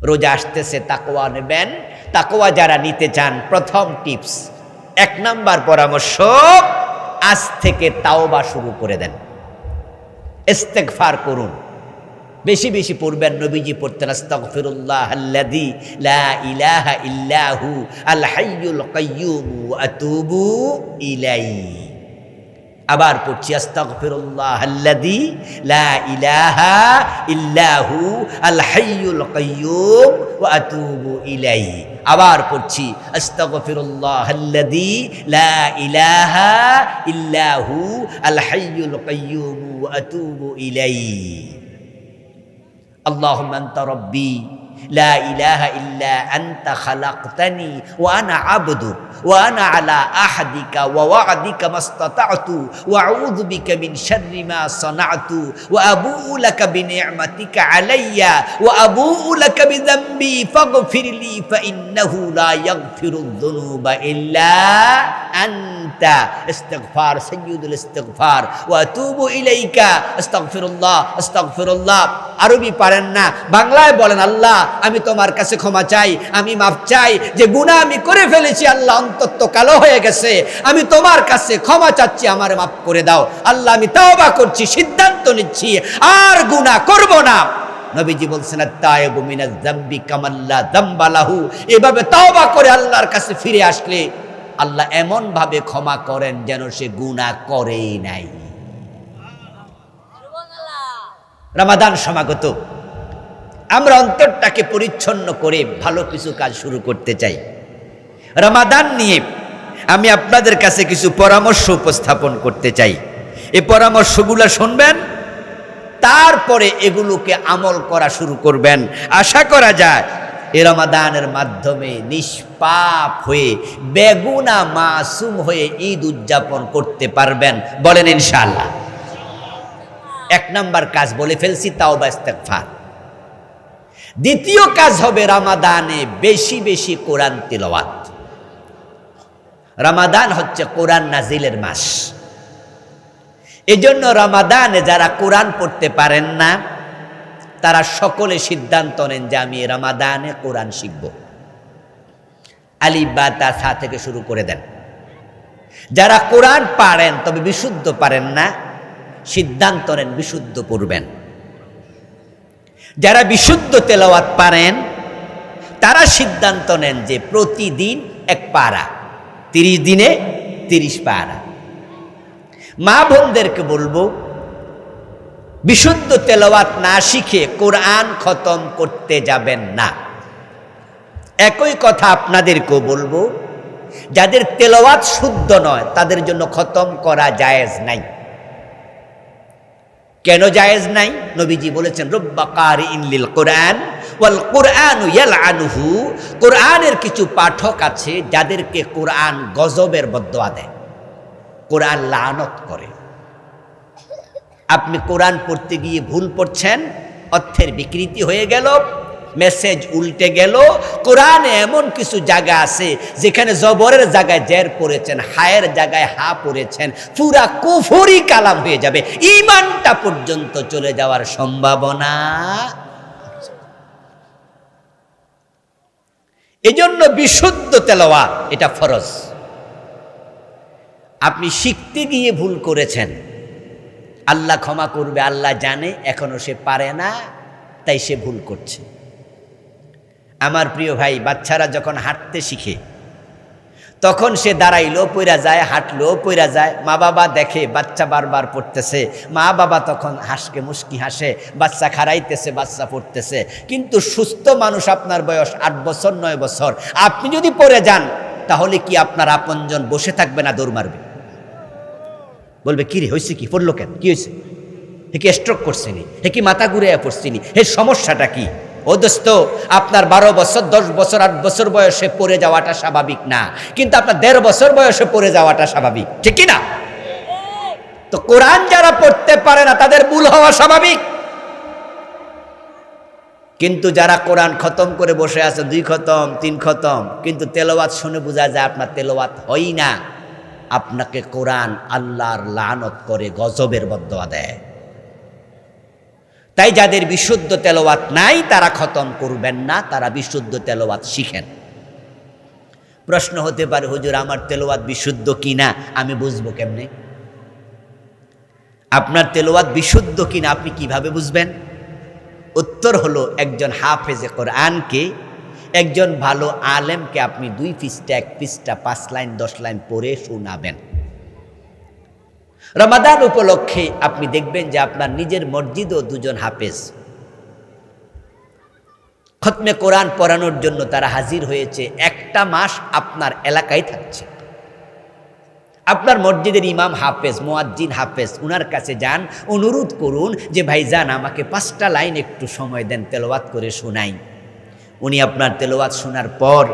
রোজা আসতেছে, তাকওয়া নেবেন। তাকওয়া যারা নিতে চান, প্রথম টিপস, 1 নাম্বার পরামর্শ, আজ থেকে তাওবা শুরু করে দেন, ইস্তেগফার করুন, বেশি বেশি পড়বেন। নবীজি পড়তেন আস্তাগফিরুল্লাহাল্লাযী লা ইলাহা ইল্লাহু আল হাইয়ুল কাইয়্যুম ওয়া আতুবু ইলাইহি। আবার পড়ছি আস্তাগফিরুল্লাহাল্লাযী লা ইলাহা ইল্লাহু আল হাইয়ুল কাইয়্যুম ওয়া আতুবু ইলাইহি। আবার পড়ছি আস্তাগফিরুল্লাহাল্লাযী লা ইলাহা ইল্লাহু আল হাইয়ুল কাইয়্যুম ওয়া আতুবু ইলাইহি। আল্লাহুম্মা আনতা রাব্বি লা ইলাহা ইল্লা আনতা খালাকতানি ওয়া আনা আবদুক ওয়া আনা আলা আহদিকা ওয়া ওয়া'দিকা মাসতাতা'তু ওয়া আউযু বিকা মিন শাররি মা সানা'তু ওয়া আবু'ু লাকা বিনি'মাতিকা আলাইয়া ওয়া আবু'ু লাকা বিযামবি ফাগফিরলি ফা ইন্নাহু লা ইয়াগফিরুয যুনুবা ইল্লা আনতা। ইস্তিগফার সাইয়্যিদুল ইস্তিগফার ওয়া আতুবু ইলাইকা। আস্তাগফিরুল্লাহ আস্তাগফিরুল্লাহ। আরবি পারেন না, বাংলায় বলেন, আল্লাহ আমি তোমার কাছে ক্ষমা চাই, আমি মাফ চাই, যে গুনাহ আমি করে ফেলেছি আল্লাহ, অন্তত কালো হয়ে গেছে, আমি তোমার কাছে ক্ষমা চাচ্ছি, আমারে মাফ করে দাও আল্লাহ, আমি তাওবা করছি, সিদ্ধান্ত নিচ্ছি আর গুনাহ করব না। নবীজি বলছেন আত-তায়েবু মিনাজ যামবি কামাল্লা যামবা লাহু। এভাবে তাওবা করে আল্লাহর কাছে ফিরে আসলে আল্লাহ এমন ভাবে ক্ষমা করেন যেন সে গুনাহ করেই নাই। রমাদান সমাগত, আমরা অন্তরটাকে পরিচ্ছন্ন করে ভালো কিছু কাজ শুরু করতে চাই। রমাদান নিয়ে আমি আপনাদের কাছে কিছু পরামর্শ উপস্থাপন করতে চাই। এই পরামর্শগুলো শুনবেন, তারপরে এগুলোকে আমল করা শুরু করবেন। আশা করা যায় এই রমাদানের মাধ্যমে নিষ্পাপ হয়ে, বেগুনাহ মাসুম হয়ে ঈদ উদযাপন করতে পারবেন। বলেন ইনশাআল্লাহ। 1 নাম্বার কাজ বলে ফেলছি, তাওবা ইস্তেগফার। দ্বিতীয় কাজ হবে রমাদানে বেশি বেশি কোরআন তিলাওয়াত। রমাদান হচ্ছে কোরআন নাজিলের মাস। এজন্য রমাদানে যারা কোরআন পড়তে পারেন না, তারা সকলে সিদ্ধান্ত নেন যে আমি রমাদানে কোরআন শিখব। আলিফ বা তা সা থেকে শুরু করে দেন। যারা কোরআন পারেন তবে বিশুদ্ধ পারেন না, সিদ্ধান্ত নেন বিশুদ্ধ পড়বেন। যারা বিশুদ্ধ তেলাওয়াত পারেন তারা সিদ্ধান্ত নেন যে প্রতিদিন 1 পারা, 30 দিনে 30 পারা। মা বোনদেরকে বলবো, বিশুদ্ধ তেলাওয়াত না শিখে কোরআন খতম করতে যাবেন না। একই কথা আপনাদেরকেও বলবো, যাদের তেলাওয়াত শুদ্ধ নয় তাদের জন্য খতম করা জায়েজ নাই। কেন জায়েজ নাই? নবীজি বলেছেন রুব্বা কারিইন লিল কোরআন ওয়াল কুরআনু ইয়ালআনুহু। কোরআনের কিছু পাঠক আছে যাদেরকে কোরআন গজবের বদদোয়া দেয়, কোরআন লানত করে। আপনি কোরআন পড়তে গিয়ে ভুল পড়ছেন, অর্থের বিকৃতি হয়ে গেল, মেসেজ উল্টে গেল। কোরআনে এমন কিছু জায়গা আছে যেখানে জবরের জায়গায় জের পড়েছেন, হায়ের জায়গায় হা পড়েছেন, পুরা কুফরি কালাম হয়ে যাবে, ঈমানটা পর্যন্ত চলে যাওয়ার সম্ভাবনা। এজন্য বিশুদ্ধ তেলাওয়াত এটা ফরজ। আপনি শিখতে গিয়ে ভুল করেছেন, আল্লাহ ক্ষমা করবে, আল্লাহ জানে, এখনো সে পারে না, তাই সে ভুল করছে। আমার প্রিয় ভাই, বাচ্চারা যখন হাঁটতে শিখে তখন সে দাঁড়াইলেও পইরা যায়, হাঁটলেও পইরা যায়। মা বাবা দেখে বাচ্চা বারবার পড়তেছে, মা বাবা তখন হাসকে মুস্কি হাসে, বাচ্চা খাড়াইতেছে, বাচ্চা পড়তেছে। কিন্তু সুস্থ মানুষ, আপনার বয়স 8 বছর 9 বছর, আপনি যদি পড়ে যান তাহলে কি আপনার আপনজন বসে থাকবে না দৌড় মারবে? বলবে কি রে হয়েছে, কি পড়লো কেন, কি হয়েছে, হে কি স্ট্রোক করছেনি, হে কি মাথা ঘুরে পড়ছিনি, হে সমস্যাটা কি? ও দোস্ত, আপনার 12 বছর 10 বছর 8 বছর বয়সে পড়ে যাওয়াটা স্বাভাবিক না, কিন্তু আপনার 1.5 বছর বয়সে পড়ে যাওয়াটা স্বাভাবিক, ঠিক কি না? তো কোরআন যারা পড়তে পারে না তাদের ভুল হওয়া স্বাভাবিক। কিন্তু যারা কোরআন খতম করে বসে আছে, 2 খতম 3 খতম, কিন্তু তেলাওয়াত শুনে বোঝা যায় আপনার তেলাওয়াত হয় না, আপনাকে কোরআন আল্লাহর লানত করে গজবের বদদোয়া দেয়। তাই যাদের বিশুদ্ধ তেলাওয়াত নাই তারা খতম করবেন না, তারা বিশুদ্ধ তেলাওয়াত শিখেন। প্রশ্ন হতে পারে, হুজুর আমার তেলাওয়াত বিশুদ্ধ কিনা আমি বুঝবো কেমনে? আপনার তেলাওয়াত বিশুদ্ধ কিনা আপনি কিভাবে বুঝবেন? উত্তর হলো, একজন হাফেজে কোরআনকে, একজন ভালো আলেমকে আপনি 2 পৃষ্ঠা 1 পৃষ্ঠা 5 লাইন 10 লাইন পড়ে শোনাবেন। রমাদান উপলক্ষে আপনি দেখবেন যে আপনার নিজের মসজিদও 2 জন হাফেজ খতমে কোরআন পড়ানোর জন্য তারা হাজির হয়েছে। 1টা মাস আপনার এলাকায় থাকছে। আপনার মসজিদের ইমাম হাফেজ, মুয়াজ্জিন হাফেজ, উনার কাছে যান, অনুরোধ করুন যে ভাই যান আমাকে 5টা লাইন একটু সময় দেন, তেলাওয়াত করে শোনাই। উনি আপনার তেলাওয়াত শোনার পর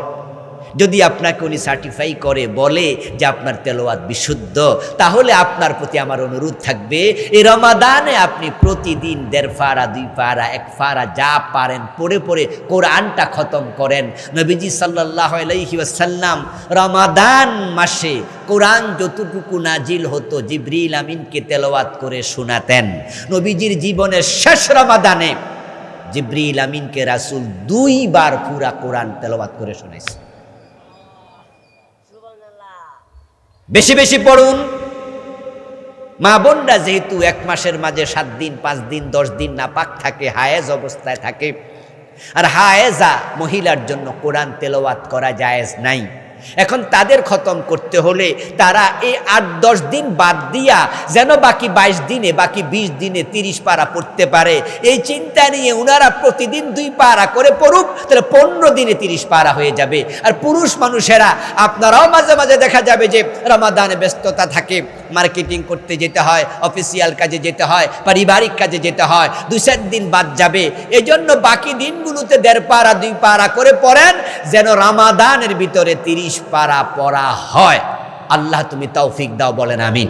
যদি আপনাকে উনি সার্টিফাই করে, বলে যে আপনার তেলাওয়াত বিশুদ্ধ, তাহলে আপনার প্রতি আমার অনুরোধ থাকবে এই রমাদানে আপনি প্রতিদিন 1.5 পারা 2 পারা 1 পারা যা পারেন পড়ে পড়ে কোরআনটা খতম করেন। নবীজি সাল্লাল্লাহু আলাইহি ওয়াসাল্লাম রমাদান মাসে কোরআন যতটুকু নাজিল হতো জিবরিল আমিনকে তেলাওয়াত করে শোনাতেন। নবীজির জীবনের শেষ রমাদানে জিবরিল আমিনকে রাসূল 2 বার পুরা কোরআন তেলাওয়াত করে শোনাইছে। বেশি বেশি পড়ুন। মা বোনরা যেহেতু 1 মাসের মাঝে 7 দিন 5 দিন 10 দিন নাপাক থাকে, হায়েজ অবস্থায় থাকে, আর হায়েজা মহিলার জন্য কোরআন তেলাওয়াত করা জায়েজ নাই। এখন তাদের খতম করতে হলে তারা এই 8-10 দিন বাদ দিয়া যেন বাকি 22 দিনে, বাকি 20 দিনে 30 পারা পড়তে পারে, এই চিন্তা নিয়ে উনারা প্রতিদিন 2 পারা করে পড়ুক, তাহলে 15 দিনে 30 পারা হয়ে যাবে। আর পুরুষ মানুষেরা আপনারাও মাঝে মাঝে দেখা যাবে যে রমাদানে ব্যস্ততা থাকে, মার্কেটিং করতে যেতে হয়, অফিসিয়াল কাজে যেতে হয়, পারিবারিক কাজে যেতে হয়, 2-4 দিন বাদ যাবে। এজন্য বাকি দিনগুলোতে 1.5 পারা 2 পারা করে পড়েন, যেন রমাদানের ভিতরে 30 পারা পড়া হয়। আল্লাহ তুমি তৌফিক দাও, বলেন আমিন।